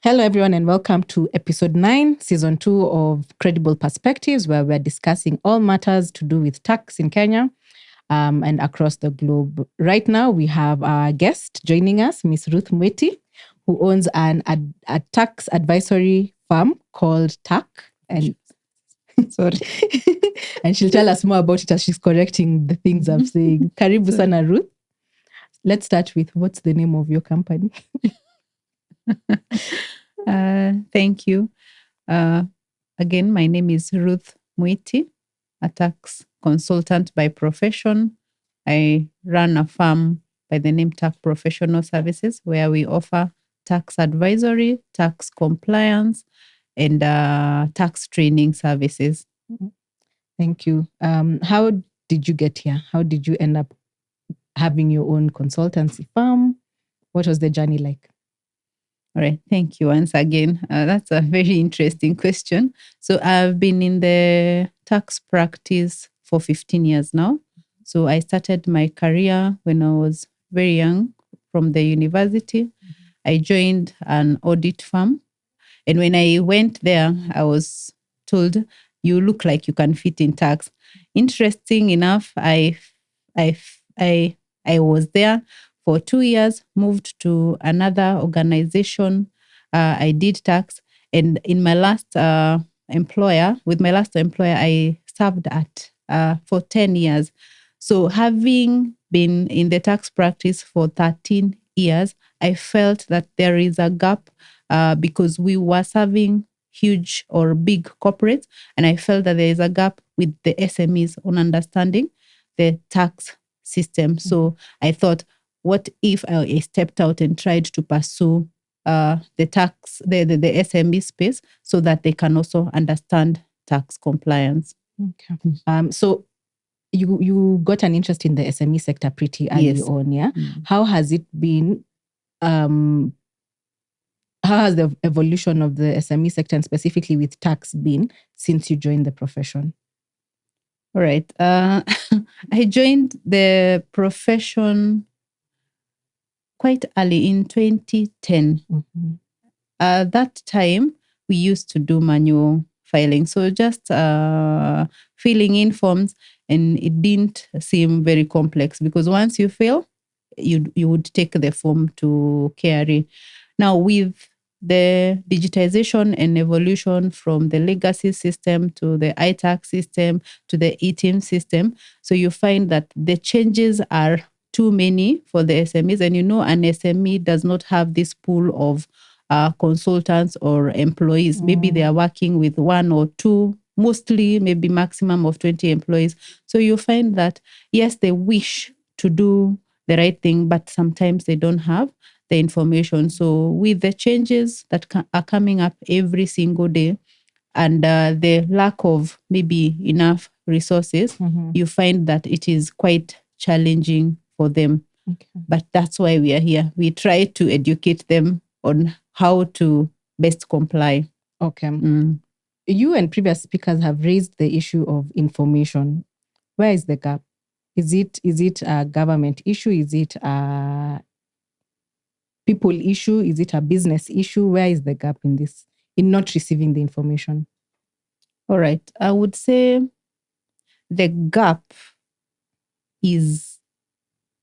Hello, everyone, and welcome to episode 9, season 2 of Credible Perspectives, where we're discussing all matters to do with tax in Kenya and across the globe. Right now, we have our guest joining us, Miss Ruth Mwiti, who owns a tax advisory firm called TAC. And sorry. And she'll tell us more about it as she's correcting the things I'm saying. Karibu sana, Ruth. Let's start with, what's the name of your company? Thank you. Again, my name is Ruth Mwiti, a tax consultant by profession. I run a firm by the name Tax Professional Services, where we offer tax advisory, tax compliance, and tax training services. Thank you. How did you get here? How did you end up having your own consultancy firm? What was the journey like? All right. Thank you once again. That's a very interesting question. So I've been in the tax practice for 15 years now. So I started my career when I was very young from the university. I joined an audit firm. And when I went there, I was told, you look like you can fit in tax. Interesting enough, I was there for 2 years, moved to another organization. I did tax. And in my last employer, I served at for 10 years. So having been in the tax practice for 13 years, I felt that there is a gap because we were serving huge or big corporates. And I felt that there is a gap with the SMEs on understanding the tax system. So I thought, what if I stepped out and tried to pursue the SME space so that they can also understand tax compliance? Okay. So you got an interest in the SME sector pretty early on, yeah? How has it been? How has the evolution of the SME sector, and specifically with tax, been since you joined the profession? All right. I joined the profession quite early in 2010. At that time, we used to do manual filing. So just filling in forms, and it didn't seem very complex because once you fill, you would take the form to KRA. Now, with the digitization and evolution from the legacy system to the iTax system to the eTeam system, so you find that the changes are too many for the SMEs. And an SME does not have this pool of consultants or employees. Maybe they are working with 1 or 2, mostly maybe maximum of 20 employees. So you find that, yes, they wish to do the right thing, but sometimes they don't have the information. So with the changes that are coming up every single day and the lack of maybe enough resources, you find that it is quite challenging for them. Okay. But that's why we are here. We try to educate them on how to best comply. Okay. You and previous speakers have raised the issue of information. Where is the gap? Is it a government issue? Is it a people issue? Is it a business issue? Where is the gap in not receiving the information? All right. I would say the gap is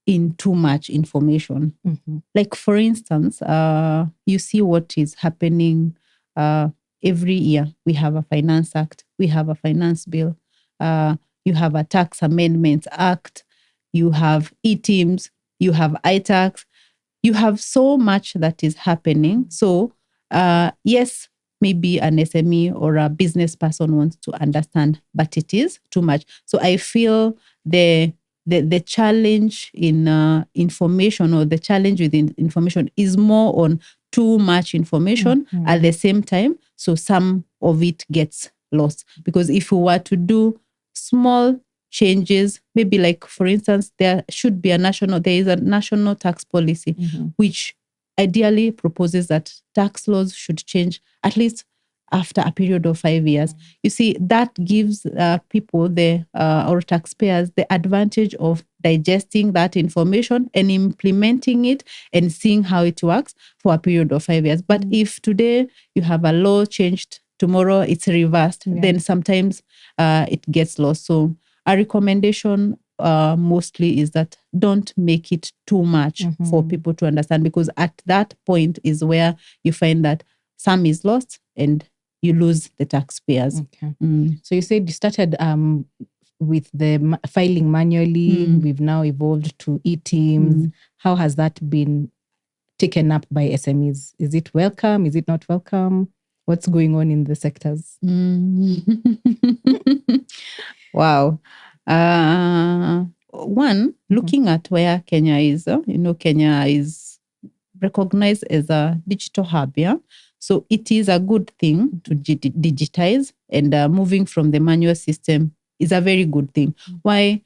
in too much information. Like, for instance, you see what is happening every year. We have a Finance Act. We have a Finance Bill. You have a Tax Amendments Act. You have eTeams. You have iTax. You have so much that is happening. So, yes, maybe an SME or a business person wants to understand, but it is too much. So I feel the challenge in information, or the challenge within information, is more on too much information at the same time. So some of it gets lost. Because if we were to do small changes, maybe like, for instance, there is a national tax policy, which ideally proposes that tax laws should change at least after a period of 5 years. You see, that gives people or taxpayers the advantage of digesting that information and implementing it and seeing how it works for a period of 5 years. But if today you have a law changed, tomorrow it's reversed, then sometimes it gets lost. So a recommendation mostly is that don't make it too much for people to understand, because at that point is where you find that some is lost and you lose the taxpayers. Okay. So you said you started with the filing manually. We've now evolved to e-teams. How has that been taken up by SMEs? Is it welcome? Is it not welcome? What's going on in the sectors? Wow. One, looking at where Kenya is, Kenya is recognized as a digital hub, yeah? So it is a good thing to digitize, and moving from the manual system is a very good thing. Why?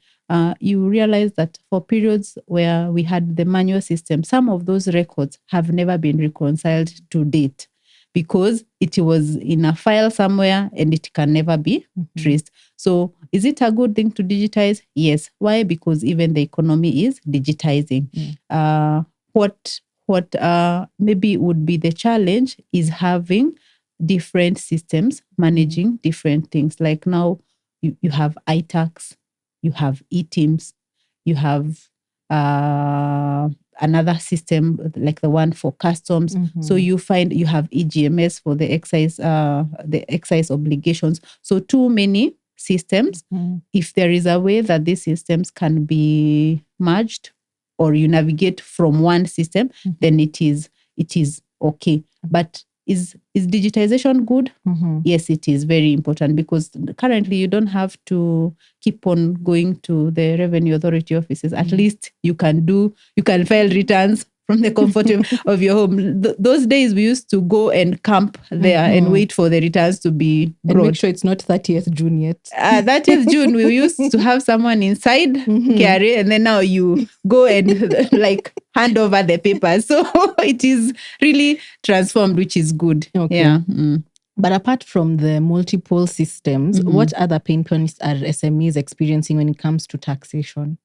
You realize that for periods where we had the manual system, some of those records have never been reconciled to date because it was in a file somewhere and it can never be traced. So is it a good thing to digitize? Yes. Why? Because even the economy is digitizing. What maybe would be the challenge is having different systems managing different things. Like now you have iTax, you have e-teams, you have another system like the one for customs. So you find you have EGMS for the excise obligations. So too many systems. If there is a way that these systems can be merged, or you navigate from one system, then it is okay. But is digitization good? Yes, it is very important, because currently you don't have to keep on going to the revenue authority offices. At least you can file returns from the comfort of your home. Those days we used to go and camp there and wait for the returns to be brought. And make sure it's not 30th June yet. 30th June, we used to have someone inside carry, and then now you go and like hand over the papers. So it is really transformed, which is good. Okay. Yeah. But apart from the multiple systems, what other pain points are SMEs experiencing when it comes to taxation?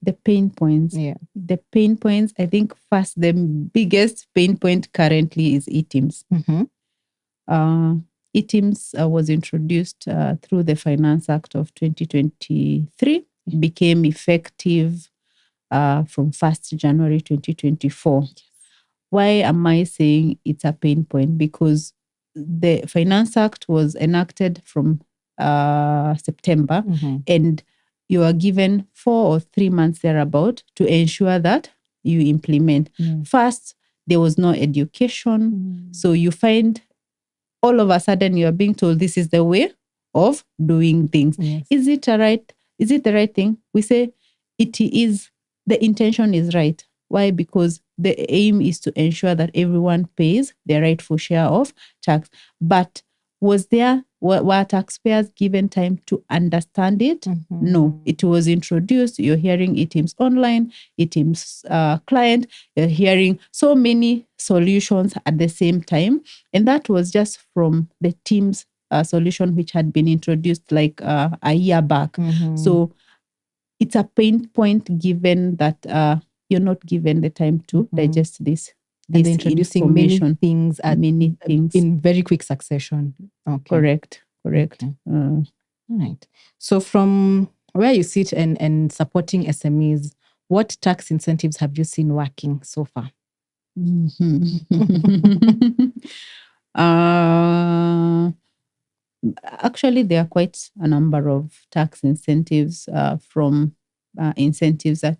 The pain points. Yeah. The pain points, I think first, the biggest pain point currently is e-teams. E-teams was introduced through the Finance Act of 2023. It became effective from 1st January 2024. Yes. Why am I saying it's a pain point? Because the Finance Act was enacted from September, and you are given 4 or 3 months thereabout to ensure that you implement. First, there was no education. So you find all of a sudden you are being told this is the way of doing things. Yes. Is it the right thing? We say it is. The intention is right. Why? Because the aim is to ensure that everyone pays their rightful share of tax. But were taxpayers given time to understand it? No. It was introduced. You're hearing e-teams online, e-teams client. You're hearing so many solutions at the same time. And that was just from the teams solution, which had been introduced like a year back. So it's a pain point, given that you're not given the time to digest this. And they're introducing many things in very quick succession. Okay. Correct. Okay. All right. So from where you sit and supporting SMEs, what tax incentives have you seen working so far? Actually, there are quite a number of tax incentives from incentives that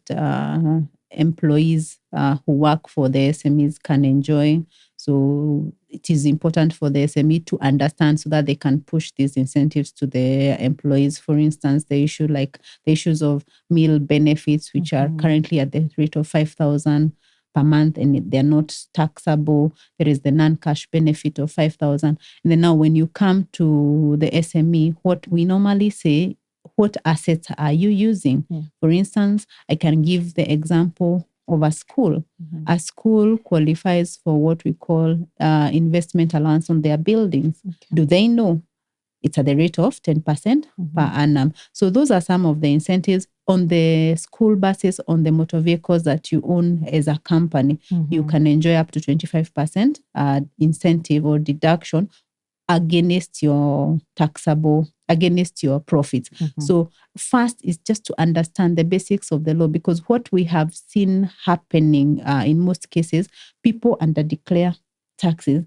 employees who work for the SMEs can enjoy. So it is important for the SME to understand so that they can push these incentives to their employees. For instance, the issues of meal benefits, which are currently at the rate of 5,000 per month, and they're not taxable. There is the non-cash benefit of 5,000. And then now when you come to the SME, what we normally say, what assets are you using? For instance, I can give the example of a school. A school qualifies for what we call investment allowance on their buildings. Do they know? It's at the rate of 10% per annum. So those are some of the incentives on the school buses, on the motor vehicles that you own as a company. You can enjoy up to 25% incentive or deduction against your taxable, against your profits. So first is just to understand the basics of the law, because what we have seen happening in most cases, people underdeclare taxes.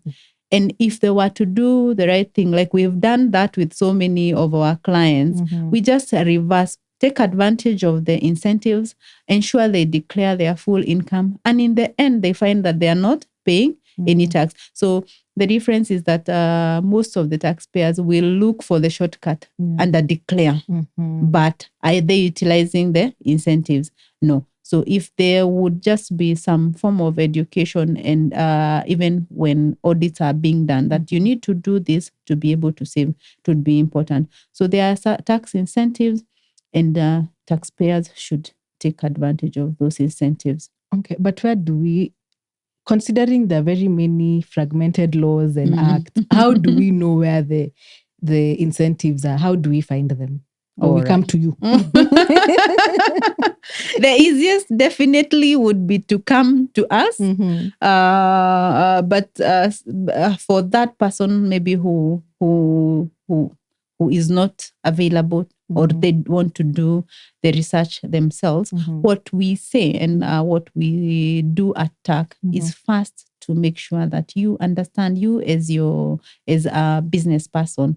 And if they were to do the right thing, like we've done that with so many of our clients, we just reverse, take advantage of the incentives, ensure they declare their full income. And in the end, they find that they are not paying any tax. So the difference is that most of the taxpayers will look for the shortcut and declare. But are they utilizing the incentives? No. So if there would just be some form of education, and even when audits are being done, that you need to do this to be able to save, it would be important. So there are tax incentives, and taxpayers should take advantage of those incentives. Okay, but where do we, considering the very many fragmented laws and acts, how do we know where the incentives are? How do we find them? Or we come to you? The easiest definitely would be to come to us. But for that person maybe who is not available, or they want to do the research themselves, what we say and what we do at TAC is first to make sure that you understand, you as a business person,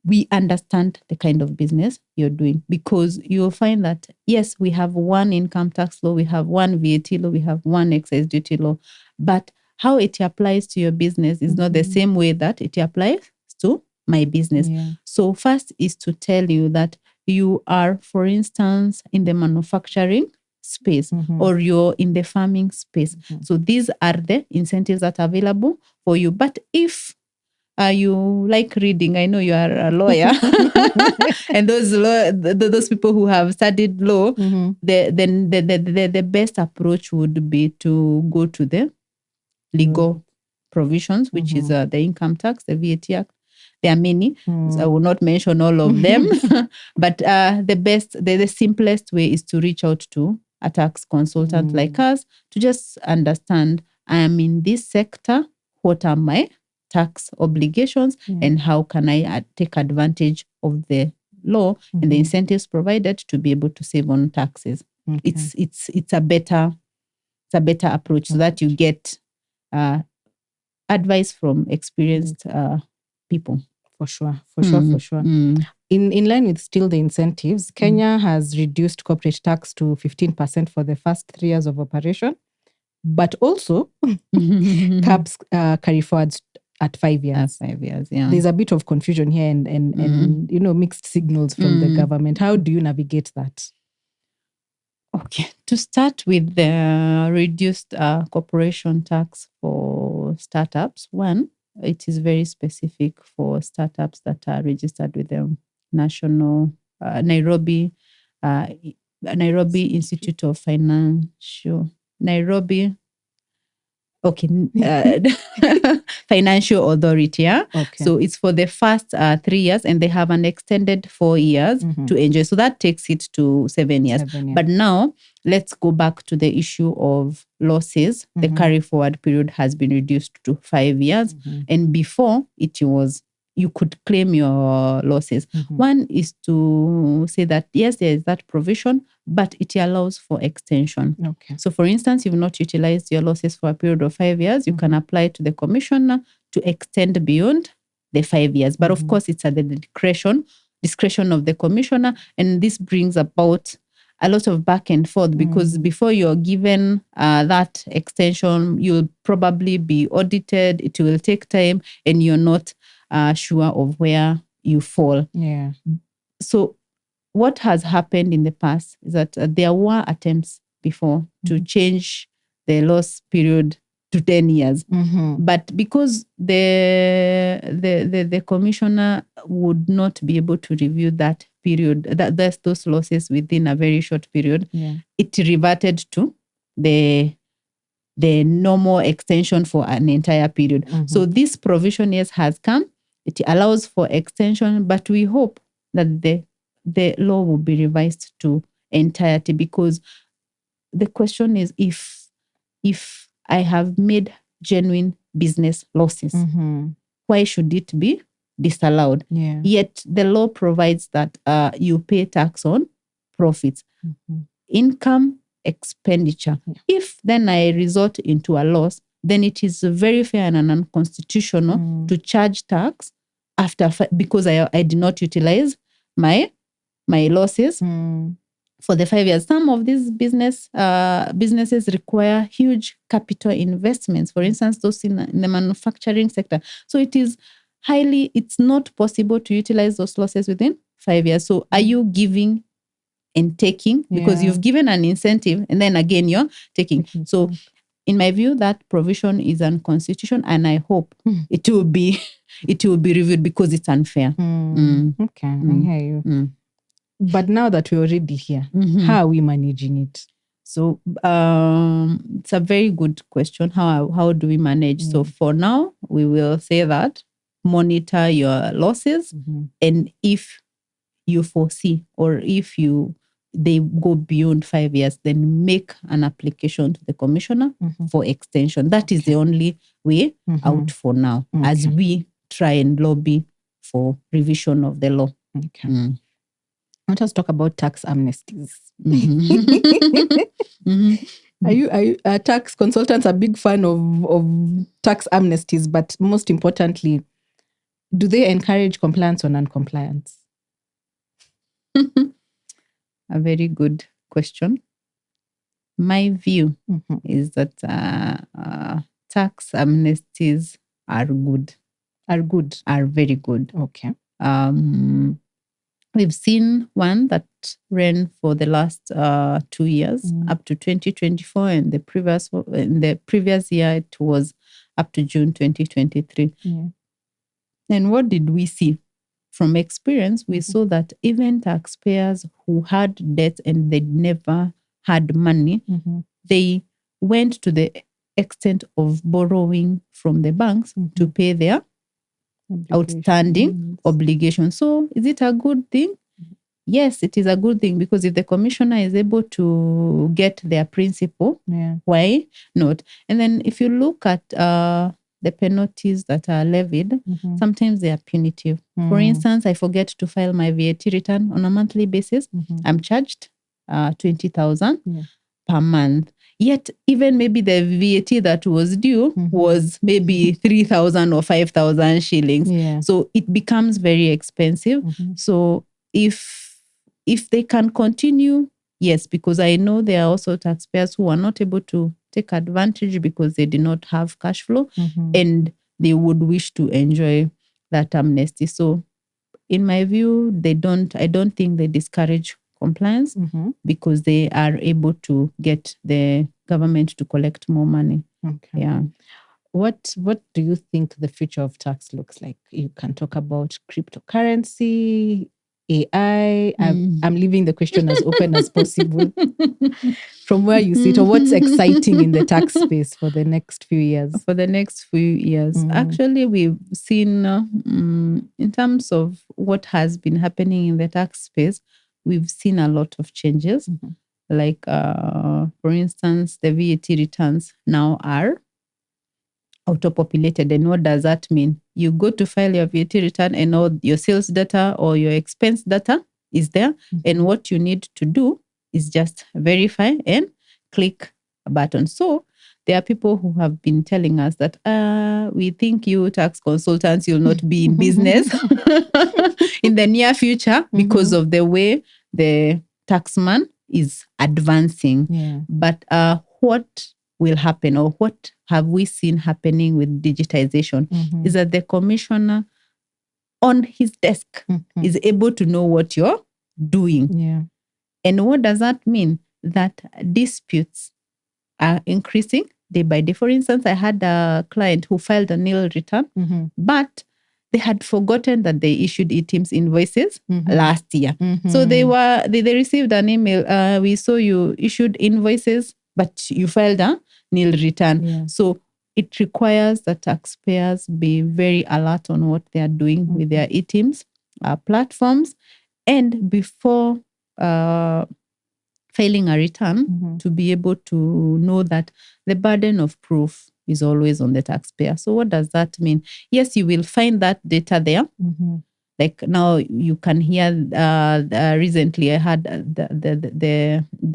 we understand the kind of business you're doing, because you'll find that, yes, we have one income tax law, we have one VAT law, we have one excise duty law, but how it applies to your business is not the same way that it applies to my business. So first is to tell you that you are, for instance, in the manufacturing space, or you're in the farming space. So these are the incentives that are available for you. But if you like reading, I know you are a lawyer, and those people who have studied law, the best approach would be to go to the legal provisions, which is the income tax, the VAT Act. There are many, so I will not mention all of them, but the simplest way is to reach out to a tax consultant like us to just understand, I am in this sector, what are my tax obligations, and how can I take advantage of the law and the incentives provided to be able to save on taxes. It's a better approach, so that you get advice from experienced people. For sure. In line with still the incentives, Kenya has reduced corporate tax to 15% for the first 3 years of operation, but also caps carry forwards at 5 years. At 5 years, yeah. There's a bit of confusion here and mixed signals from the government. How do you navigate that? Okay, to start with the reduced corporation tax for startups, one, it is very specific for startups that are registered with the national Nairobi Institute of Financial Financial Authority. So it's for the first 3 years, and they have an extended 4 years to enjoy. So that takes it to 7 years. But now let's go back to the issue of losses. The carry forward period has been reduced to 5 years. And before, it was, you could claim your losses. One is to say that, yes, there is that provision, but it allows for extension. So for instance, you've not utilized your losses for a period of 5 years, you can apply to the commissioner to extend beyond the 5 years. But of course, it's at the discretion of the commissioner. And this brings about a lot of back and forth, because before you're given that extension, you'll probably be audited. It will take time, and you're not sure of where you fall. So what has happened in the past is that there were attempts before to change the loss period to 10 years. But because the commissioner would not be able to review that period, those losses within a very short period, it reverted to the normal extension for an entire period. So this provision, yes, has come. It allows for extension, but we hope that the law will be revised to entirety, because the question is, if I have made genuine business losses, why should it be disallowed? Yeah. Yet the law provides that you pay tax on profits, income, expenditure. Yeah. If then I resort into a loss, then it is very fair and unconstitutional to charge tax after because I did not utilize my losses for the 5 years. Some of these businesses require huge capital investments, for instance, those in the manufacturing sector. So it's not possible to utilize those losses within 5 years. So are you giving and taking? Because you've given an incentive and then again you're taking. So in my view, that provision is unconstitutional, and I hope it will be reviewed because it's unfair. Okay, I hear you. But now that we're already here, how are we managing it? So it's a very good question. How do we manage? So for now, we will say that monitor your losses, and if you foresee or if they go beyond 5 years, then make an application to the commissioner for extension. That is the only way out for now, as we try and lobby for revision of the law. Okay. Let us talk about tax amnesties. Are you tax consultants are big fan of tax amnesties, but most importantly, do they encourage compliance or non-compliance? A very good question. My view is that tax amnesties are good. Are very good. Okay. We've seen one that ran for the last 2 years, up to 2024, and in the previous year it was up to June 2023. Yeah. And what did we see? From experience, we saw that even taxpayers who had debts and they never had money, they went to the extent of borrowing from the banks to pay their outstanding obligations. So is it a good thing? Yes, it is a good thing, because if the commissioner is able to get their principal, why not? And then if you look at the penalties that are levied, sometimes they are punitive. For instance, I forget to file my VAT return on a monthly basis. I'm charged 20,000 per month. Yet, even maybe the VAT that was due was maybe 3,000 or 5,000 shillings. Yeah. So it becomes very expensive. So if they can continue, yes, because I know there are also taxpayers who are not able to take advantage because they did not have cash flow and they would wish to enjoy that amnesty. So in my view, I don't think they discourage compliance because they are able to get the government to collect more money. Okay. Yeah. What do you think the future of tax looks like? You can talk about cryptocurrency, AI. I'm leaving the question as open as possible. From where you sit, or what's exciting in the tax space for the next few years? For the next few years, actually, we've seen in terms of what has been happening in the tax space, we've seen a lot of changes. Like, for instance, the VAT returns now are auto-populated. And what does that mean? You go to file your VAT return and all your sales data or your expense data is there. And what you need to do is just verify and click a button. So there are people who have been telling us that we think you tax consultants, you'll not be in business in the near future because of the way the taxman is advancing. Yeah. But what will happen, or what have we seen happening with digitization, is that the commissioner on his desk is able to know what you're doing. Yeah. And what does that mean? That disputes are increasing day by day. For instance, I had a client who filed a nil return, but they had forgotten that they issued eTIMS invoices last year. So they received an email. We saw you issued invoices but you filed a nil return. Yeah. So it requires the taxpayers be very alert on what they are doing with their e-teams platforms, and before filing a return, to be able to know that the burden of proof is always on the taxpayer. So what does that mean? Yes, you will find that data there. Like now you can hear recently I had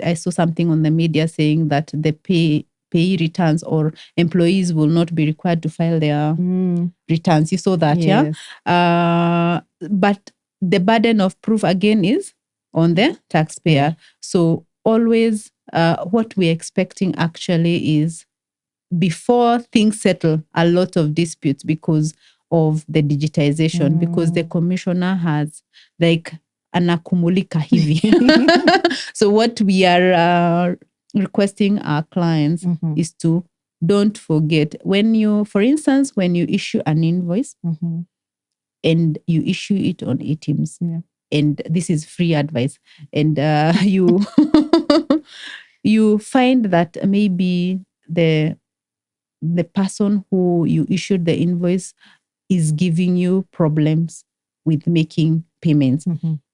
I saw something on the media saying that the pay returns or employees will not be required to file their returns. You saw that, Yes. yeah? But the burden of proof again is on the taxpayer. So always what we're expecting actually is, before things settle, a lot of disputes because of the digitization, because the commissioner has like anakumulika hivi. So what we are requesting our clients is to don't forget, when you, for instance, when you issue an invoice and you issue it on e-teams, and this is free advice, and you you find that maybe the person who you issued the invoice is giving you problems with making payments,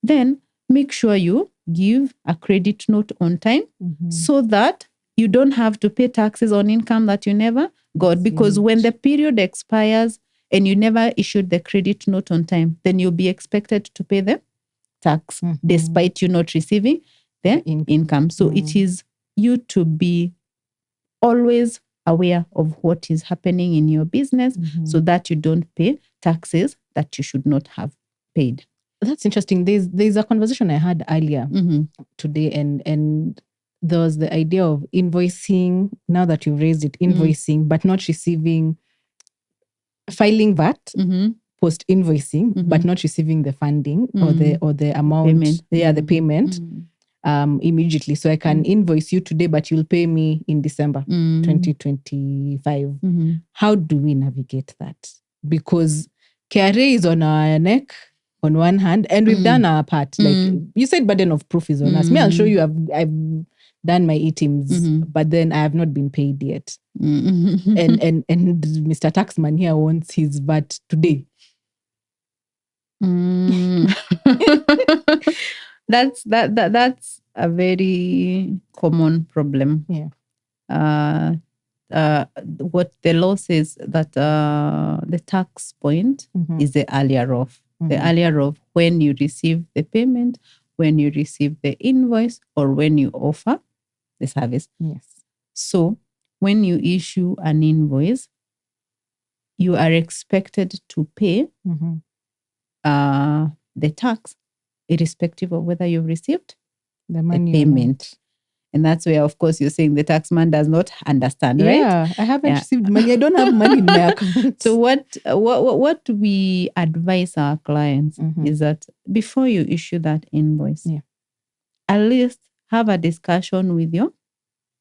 then make sure you give a credit note on time so that you don't have to pay taxes on income that you never got. Because when the period expires and you never issued the credit note on time, then you'll be expected to pay the tax despite you not receiving the income. So it is you to be always aware of what is happening in your business so that you don't pay taxes that you should not have paid. That's interesting. There's a conversation I had earlier today, and there was the idea of invoicing. Now that you've raised it, invoicing, but not receiving, filing VAT, post invoicing, but not receiving the funding or the amount, Payment. the payment immediately. So I can invoice you today, but you'll pay me in December 2025. How do we navigate that? Because KRA is on our neck on one hand, and we've done our part. Like you said, burden of proof is on us. Me, I'll show you I've done my e-teams, but then I have not been paid yet. And Mr. Taxman here wants his VAT today. That's a very common problem. Yeah. What the law says that the tax point is the earlier of. The earlier of when you receive the payment, when you receive the invoice, or when you offer the service. Yes. So when you issue an invoice, you are expected to pay the tax irrespective of whether you've received the money payment. And that's where, of course, you're saying the taxman does not understand, right? Yeah, I haven't received money. I don't have money in my account. So what we advise our clients is that before you issue that invoice, at least have a discussion with your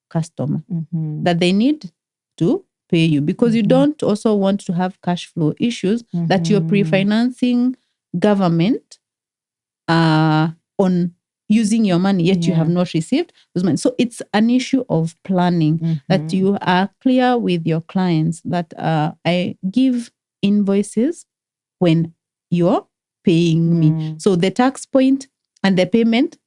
customer that they need to pay you, because you don't also want to have cash flow issues that you're pre-financing government on using your money, yet you have not received those money. So it's an issue of planning, that you are clear with your clients that I give invoices when you're paying me. So the tax point and the payment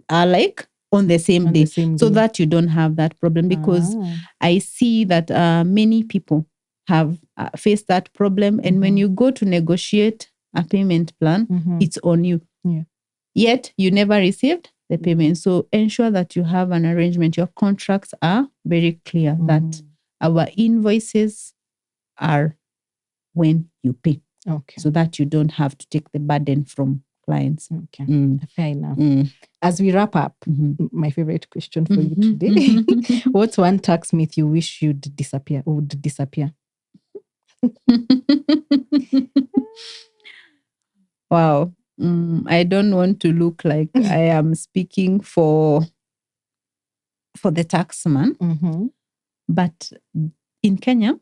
are like on the same day, so that you don't have that problem. Because I see that many people have faced that problem, and when you go to negotiate a payment plan, it's on you. Yet you never received the payment. So ensure that you have an arrangement. Your contracts are very clear that our invoices are when you pay. Okay. So that you don't have to take the burden from clients. Okay. Fair enough. As we wrap up, my favorite question for you today. What's one tax myth you wish would disappear? Wow. I don't want to look like I am speaking for the taxman, but in Kenya,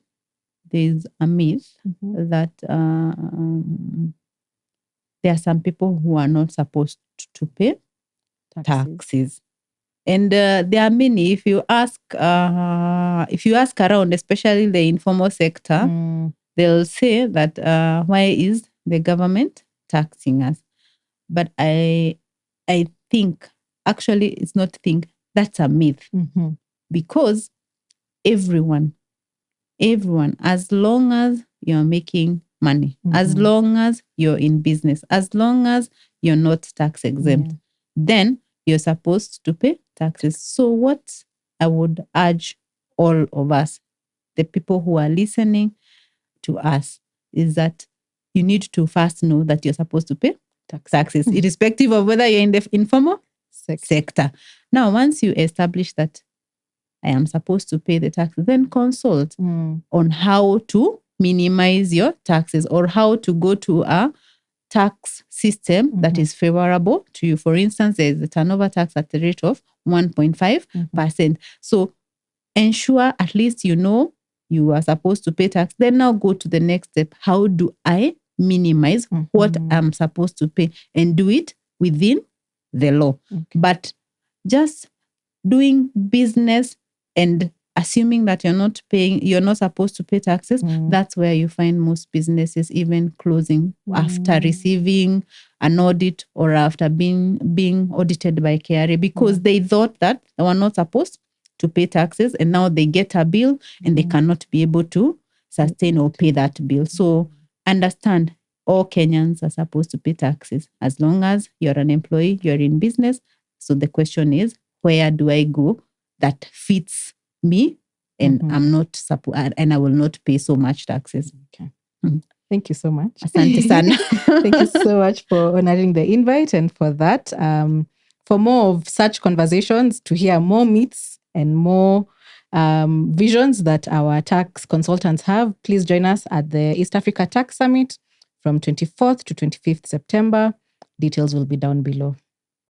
there's a myth that there are some people who are not supposed to pay taxes. And there are many. If you ask around, especially the informal sector, they'll say that why is the government taxing us? But I think, actually, it's not think, that's a myth. Because everyone, as long as you're making money, as long as you're in business, as long as you're not tax exempt, then you're supposed to pay taxes. So what I would urge all of us, the people who are listening to us, is that you need to first know that you're supposed to pay taxes, irrespective of whether you're in the informal sector. Now, once you establish that I am supposed to pay the taxes, then consult on how to minimize your taxes or how to go to a tax system that is favorable to you. For instance, there is a turnover tax at the rate of 1.5%. So ensure at least you know you are supposed to pay tax. Then now go to the next step. How do I minimize what I'm supposed to pay and do it within the law? But just doing business and assuming that you're not supposed to pay taxes, that's where you find most businesses even closing after receiving an audit or after being audited by KRA, because they thought that they were not supposed to pay taxes, and now they get a bill and they cannot be able to sustain or pay that bill. So understand, all Kenyans are supposed to pay taxes as long as you're an employee, you're in business. So the question is, where do I go that fits me and I'm not and I will not pay so much taxes? Okay. Thank you so much. Asante sana. Thank you so much for honoring the invite and for that. For more of such conversations, to hear more myths and more visions that our tax consultants have, please join us at the East Africa Tax Summit from 24th to 25th September. Details will be down below.